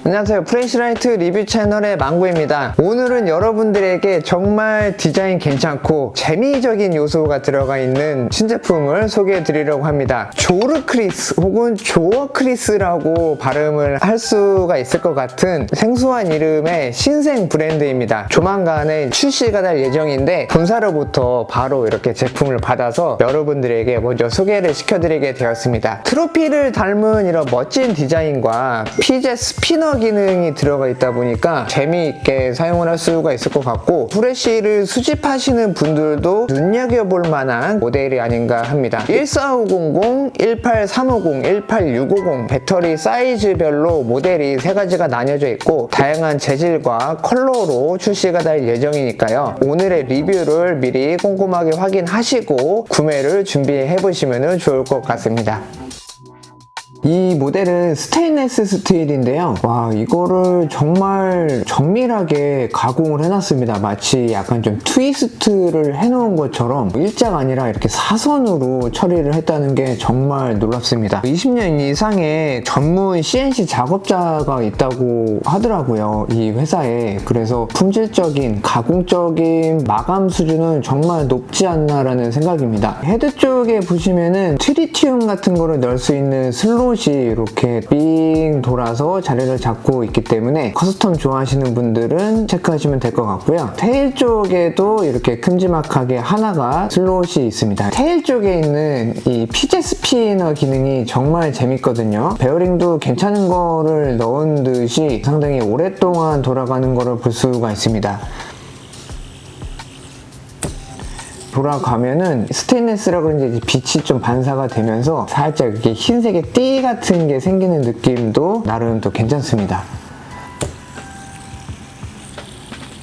안녕하세요, 프레시라이트 리뷰 채널의 망구입니다. 오늘은 여러분들에게 정말 디자인 괜찮고 재미적인 요소가 들어가 있는 신제품을 소개해 드리려고 합니다. 조르크리스 혹은 조어크리스라고 발음을 할 수가 있을 것 같은 생소한 이름의 신생 브랜드입니다. 조만간에 출시가 될 예정인데 본사로부터 바로 이렇게 제품을 받아서 여러분들에게 먼저 소개를 시켜드리게 되었습니다. 트로피를 닮은 이런 멋진 디자인과 피제 스피너 기능이 들어가 있다 보니까 재미있게 사용을 할 수가 있을 것 같고, 프레쉬를 수집하시는 분들도 눈여겨볼 만한 모델이 아닌가 합니다. 14500, 18350, 18650 배터리 사이즈별로 모델이 3가지가 나뉘어져 있고 다양한 재질과 컬러로 출시가 될 예정이니까요. 오늘의 리뷰를 미리 꼼꼼하게 확인하시고 구매를 준비해 보시면 좋을 것 같습니다. 이 모델은 스테인레스 스틸인데요. 와, 이거를 정말 정밀하게 가공을 해놨습니다. 마치 약간 좀 트위스트를 해놓은 것처럼 일자가 아니라 이렇게 사선으로 처리를 했다는 게 정말 놀랍습니다. 20년 이상의 전문 CNC 작업자가 있다고 하더라고요, 이 회사에. 그래서 품질적인 가공적인 마감 수준은 정말 높지 않나라는 생각입니다. 헤드 쪽에 보시면은 트리티움 같은 거를 넣을 수 있는 슬롯 이렇게 삥 돌아서 자리를 잡고 있기 때문에 커스텀 좋아하시는 분들은 체크하시면 될 것 같고요. 테일 쪽에도 이렇게 큼지막하게 하나가 슬롯이 있습니다. 테일 쪽에 있는 이 피제 스피너 기능이 정말 재밌거든요. 베어링도 괜찮은 거를 넣은 듯이 상당히 오랫동안 돌아가는 거를 볼 수가 있습니다. 돌아가면은 스테인리스라 그런지 빛이 좀 반사가 되면서 살짝 이렇게 흰색의 띠 같은 게 생기는 느낌도 나름 또 괜찮습니다.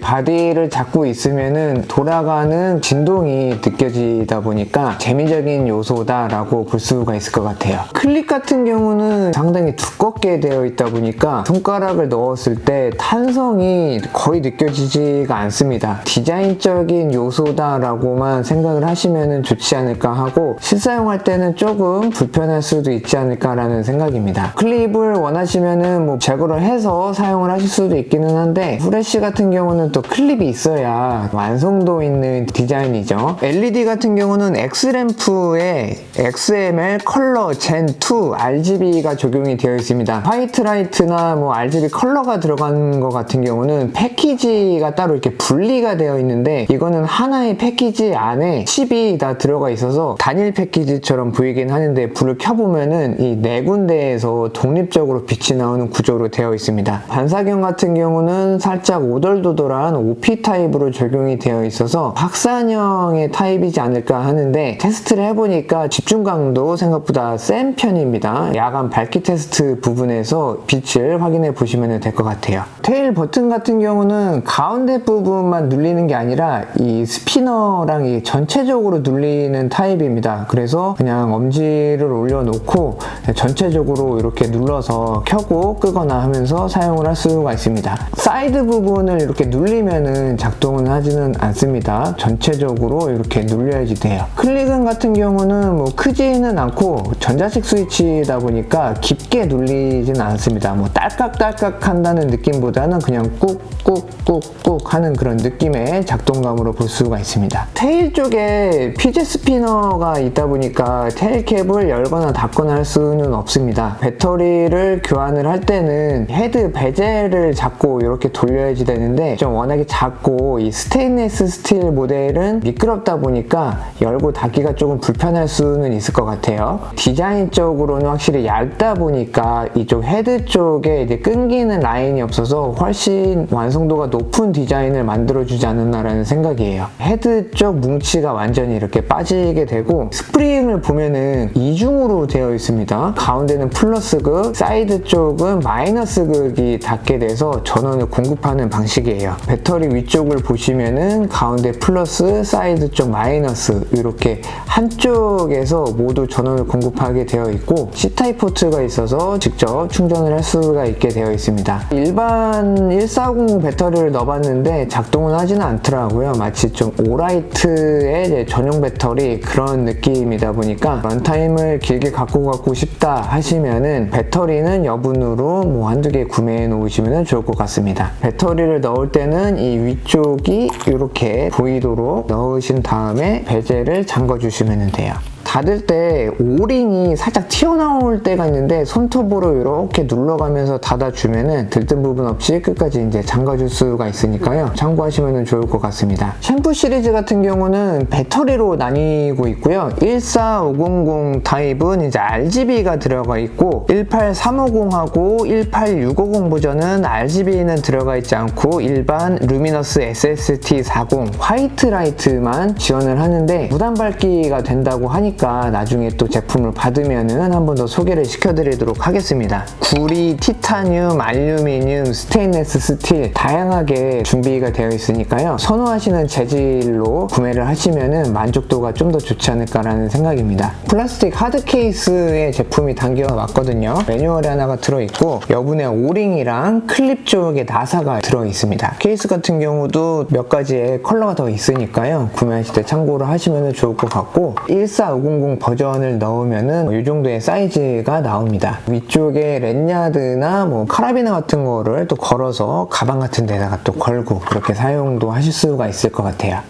바디를 잡고 있으면은 돌아가는 진동이 느껴지다 보니까 재미적인 요소다라고 볼 수가 있을 것 같아요. 클립 같은 경우는 상당히 두껍게 되어 있다 보니까 손가락을 넣었을 때 탄성이 거의 느껴지지가 않습니다. 디자인적인 요소다라고만 생각을 하시면 좋지 않을까 하고, 실사용할 때는 조금 불편할 수도 있지 않을까라는 생각입니다. 클립을 원하시면은 뭐 제거를 해서 사용을 하실 수도 있기는 한데, 프레쉬 같은 경우는 또 클립이 있어야 완성도 있는 디자인이죠. LED 같은 경우는 X램프에 XML 컬러 젠2 RGB가 적용이 되어 있습니다. 화이트 라이트나 뭐 RGB 컬러가 들어간 것 같은 경우는 패키지가 따로 이렇게 분리가 되어 있는데, 이거는 하나의 패키지 안에 칩이 다 들어가 있어서 단일 패키지처럼 보이긴 하는데, 불을 켜보면은 이 4군데에서 독립적으로 빛이 나오는 구조로 되어 있습니다. 반사경 같은 경우는 살짝 오돌도돌한 OP 타입으로 적용이 되어 있어서 확산형의 타입이지 않을까 하는데, 테스트를 해보니까 집중감도 생각보다 센 편입니다. 야간 밝기 테스트 부분에서 빛을 확인해 보시면 될 것 같아요. 테일 버튼 같은 경우는 가운데 부분만 눌리는 게 아니라 이 스피너랑 이 전체적으로 눌리는 타입입니다. 그래서 그냥 엄지를 올려놓고 전체적으로 이렇게 눌러서 켜고 끄거나 하면서 사용을 할 수가 있습니다. 사이드 부분을 이렇게 눌리면은 작동은 하지는 않습니다. 전체적으로 이렇게 눌려야지 돼요. 클릭은 같은 경우는 뭐 크지는 않고 전자식 스위치다 보니까 깊게 눌리진 않습니다. 뭐 딸깍딸깍 한다는 느낌보다는 그냥 꾹꾹꾹꾹 하는 그런 느낌의 작동감으로 볼 수가 있습니다. 테일 쪽에 피제 스피너가 있다 보니까 테일 캡을 열거나 닫거나 할 수는 없습니다. 배터리를 교환을 할 때는 헤드 베젤을 잡고 이렇게 돌려야지 되는데, 좀 워낙에 작고 이 스테인리스 스틸 모델은 미끄럽다 보니까 열고 닫기가 조금 불편할 수는 있을 것 같아요. 디자인적으로는 확실히 얇다 보니까 이쪽 헤드 쪽에 이제 끊기는 라인이 없어서 훨씬 완성도가 높은 디자인을 만들어주지 않았나라는 생각이에요. 헤드 쪽 뭉치가 완전히 이렇게 빠지게 되고, 스프링을 보면은 이중으로 되어 있습니다. 가운데는 플러스 극, 사이드 쪽은 마이너스 극이 닿게 돼서 전원을 공급하는 방식이에요. 배터리 위쪽을 보시면은 가운데 플러스, 사이드 쪽 마이너스 이렇게 한쪽에서 모두 전원을 공급하게 되어 있고 C타입 포트가 있어서 직접 충전을 할 수가 있게 되어 있습니다. 일반 1450 배터리를 넣어봤는데 작동은 하지는 않더라고요. 마치 좀 오라이트의 전용 배터리 그런 느낌이다 보니까 런타임을 길게 갖고 가고 싶다 하시면은 배터리는 여분으로 뭐 한두 개 구매해 놓으시면 좋을 것 같습니다. 배터리를 넣을 때는 이 위쪽이 이렇게 보이도록 넣으신 다음에 베젤을 잠궈 주시면 돼요. 닫을 때 오링이 살짝 튀어나올 때가 있는데 손톱으로 이렇게 눌러가면서 닫아주면은 들뜬 부분 없이 끝까지 이제 잠가줄 수가 있으니까요. 참고하시면 좋을 것 같습니다. 샴푸 시리즈 같은 경우는 배터리로 나뉘고 있고요. 14500 타입은 이제 RGB가 들어가 있고 18350하고 18650 버전은 RGB는 들어가 있지 않고 일반 루미너스 SST40 화이트 라이트만 지원을 하는데 무단 밝기가 된다고 하니까 나중에 또 제품을 받으면은 한 번 더 소개를 시켜드리도록 하겠습니다. 구리, 티타늄, 알루미늄, 스테인레스 스틸 다양하게 준비가 되어 있으니까요. 선호하시는 재질로 구매를 하시면은 만족도가 좀 더 좋지 않을까라는 생각입니다. 플라스틱 하드 케이스에 제품이 담겨 왔거든요. 매뉴얼이 하나가 들어있고 여분의 오링이랑 클립 쪽에 나사가 들어있습니다. 케이스 같은 경우도 몇 가지의 컬러가 더 있으니까요. 구매하실 때 참고를 하시면 좋을 것 같고 14500 버전을 넣으면은 이 정도의 사이즈가 나옵니다. 위쪽에 렛야드나 뭐 카라비나 같은 거를 또 걸어서 가방 같은 데다가 또 걸고 그렇게 사용도 하실 수가 있을 것 같아요.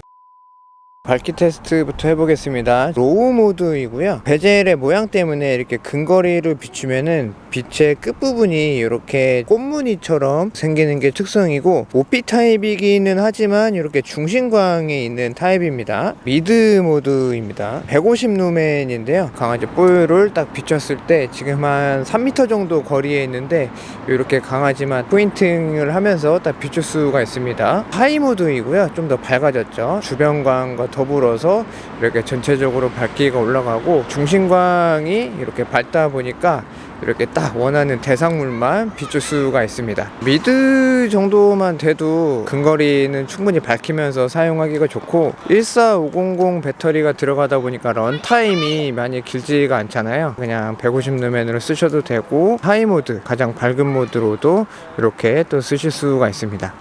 밝기 테스트부터 해보겠습니다. 로우 모드이고요. 베젤의 모양 때문에 이렇게 근거리를 비추면은 빛의 끝부분이 이렇게 꽃무늬처럼 생기는 게 특성이고 OP 타입이기는 하지만 이렇게 중심광이 있는 타입입니다. 미드 모드입니다. 150 루멘인데요. 강아지 뽀유를 딱 비췄을 때 지금 한 3m 정도 거리에 있는데 이렇게 강아지만 포인팅을 하면서 딱 비출 수가 있습니다. 하이 모드이고요. 좀 더 밝아졌죠. 주변광과 더불어서 이렇게 전체적으로 밝기가 올라가고 중심광이 이렇게 밝다 보니까 이렇게 딱 원하는 대상물만 비출 수가 있습니다. 미드 정도만 돼도 근거리는 충분히 밝히면서 사용하기가 좋고 14500 배터리가 들어가다 보니까 런타임이 많이 길지가 않잖아요. 그냥 150 루멘으로 쓰셔도 되고 하이 모드, 가장 밝은 모드로도 이렇게 또 쓰실 수가 있습니다.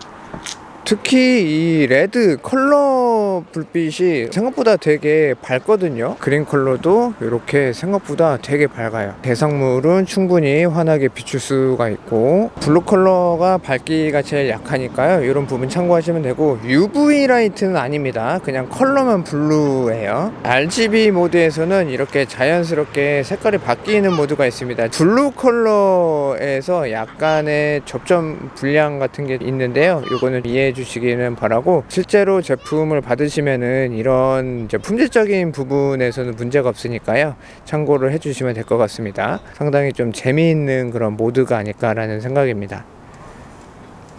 특히 이 레드 컬러 불빛이 생각보다 되게 밝거든요. 그린 컬러도 이렇게 생각보다 되게 밝아요. 대상물은 충분히 환하게 비출 수가 있고 블루 컬러가 밝기가 제일 약하니까요. 이런 부분 참고하시면 되고 UV 라이트는 아닙니다. 그냥 컬러만 블루예요. RGB 모드에서는 이렇게 자연스럽게 색깔이 바뀌는 모드가 있습니다. 블루 컬러에서 약간의 접점 불량 같은 게 있는데요. 이거는 이해해 주시기는 바라고 실제로 제품을 받으시면은 이런 이제 품질적인 부분에서는 문제가 없으니까요. 참고를 해주시면 될 것 같습니다. 상당히 좀 재미있는 그런 모드가 아닐까라는 생각입니다.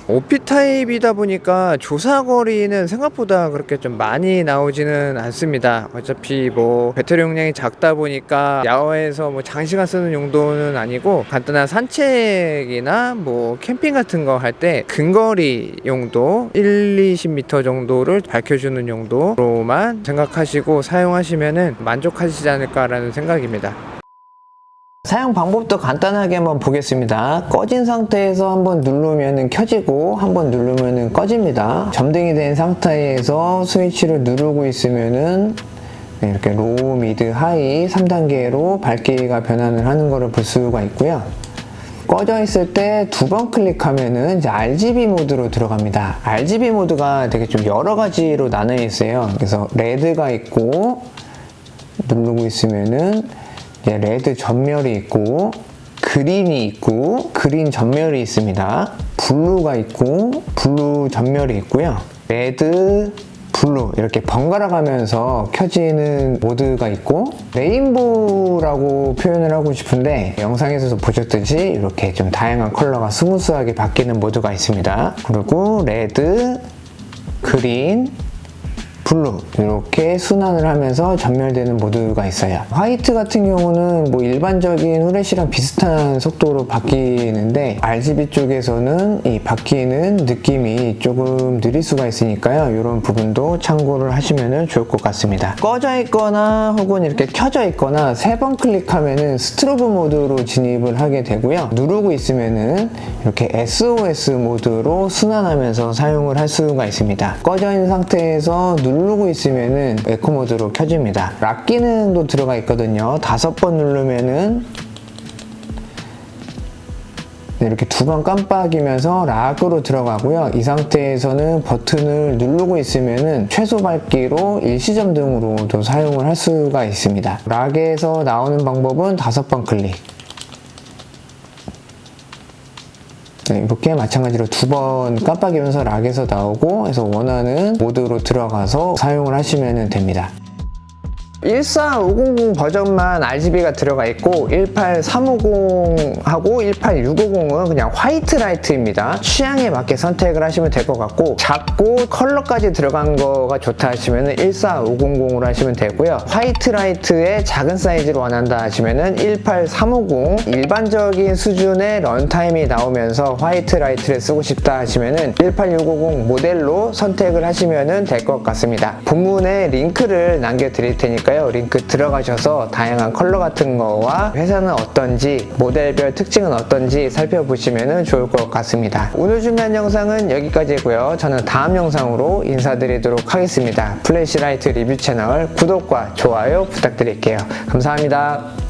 OP 타입이다 보니까 조사거리는 생각보다 그렇게 좀 많이 나오지는 않습니다. 어차피 뭐 배터리 용량이 작다 보니까 야외에서 뭐 장시간 쓰는 용도는 아니고 간단한 산책이나 뭐 캠핑 같은 거 할 때 근거리 용도 1-20m 정도를 밝혀주는 용도로만 생각하시고 사용하시면은 만족하시지 않을까라는 생각입니다. 사용 방법도 간단하게 한번 보겠습니다. 꺼진 상태에서 한번 누르면 켜지고 한번 누르면 꺼집니다. 점등이 된 상태에서 스위치를 누르고 있으면은 이렇게 로우, 미드, 하이 3단계로 밝기가 변환을 하는 것을 볼 수가 있고요. 꺼져 있을 때 두 번 클릭하면은 이제 RGB 모드로 들어갑니다. RGB 모드가 되게 좀 여러 가지로 나눠 있어요. 그래서 레드가 있고 누르고 있으면은 레드 전멸이 있고 그린이 있고 그린 전멸이 있습니다. 블루가 있고 블루 전멸이 있고요. 레드, 블루 이렇게 번갈아 가면서 켜지는 모드가 있고 레인보우라고 표현을 하고 싶은데 영상에서도 보셨듯이 이렇게 좀 다양한 컬러가 스무스하게 바뀌는 모드가 있습니다. 그리고 레드, 그린, 블루 이렇게 순환을 하면서 전멸되는 모드가 있어요. 화이트 같은 경우는 뭐 일반적인 후레쉬랑 비슷한 속도로 바뀌는데 RGB 쪽에서는 이 바뀌는 느낌이 조금 느릴 수가 있으니까요. 이런 부분도 참고를 하시면 좋을 것 같습니다. 꺼져 있거나 혹은 이렇게 켜져 있거나 3번 클릭하면은 스트로브 모드로 진입을 하게 되고요. 누르고 있으면은 이렇게 SOS 모드로 순환하면서 사용을 할 수가 있습니다. 꺼져 있는 상태에서 누르고 있으면은 에코 모드로 켜집니다. 락 기능도 들어가 있거든요. 5번 누르면은 이렇게 2번 깜빡이면서 락으로 들어가고요. 이 상태에서는 버튼을 누르고 있으면은 최소 밝기로 일시점등으로도 사용을 할 수가 있습니다. 락에서 나오는 방법은 5번 클릭. 이렇게 마찬가지로 2번 깜빡이면서 락에서 나오고 해서 원하는 모드로 들어가서 사용을 하시면 됩니다. 14500 버전만 RGB가 들어가 있고 18350하고 18650은 그냥 화이트 라이트입니다. 취향에 맞게 선택을 하시면 될 것 같고 작고 컬러까지 들어간 거가 좋다 하시면 14500으로 하시면 되고요. 화이트 라이트의 작은 사이즈로 원한다 하시면 18350 일반적인 수준의 런타임이 나오면서 화이트 라이트를 쓰고 싶다 하시면 18650 모델로 선택을 하시면 될 것 같습니다. 본문에 링크를 남겨드릴 테니까 링크 들어가셔서 다양한 컬러 같은 거와 회사는 어떤지 모델별 특징은 어떤지 살펴보시면 좋을 것 같습니다. 오늘 준비한 영상은 여기까지고요. 저는 다음 영상으로 인사드리도록 하겠습니다. 플래시라이트 리뷰 채널 구독과 좋아요 부탁드릴게요. 감사합니다.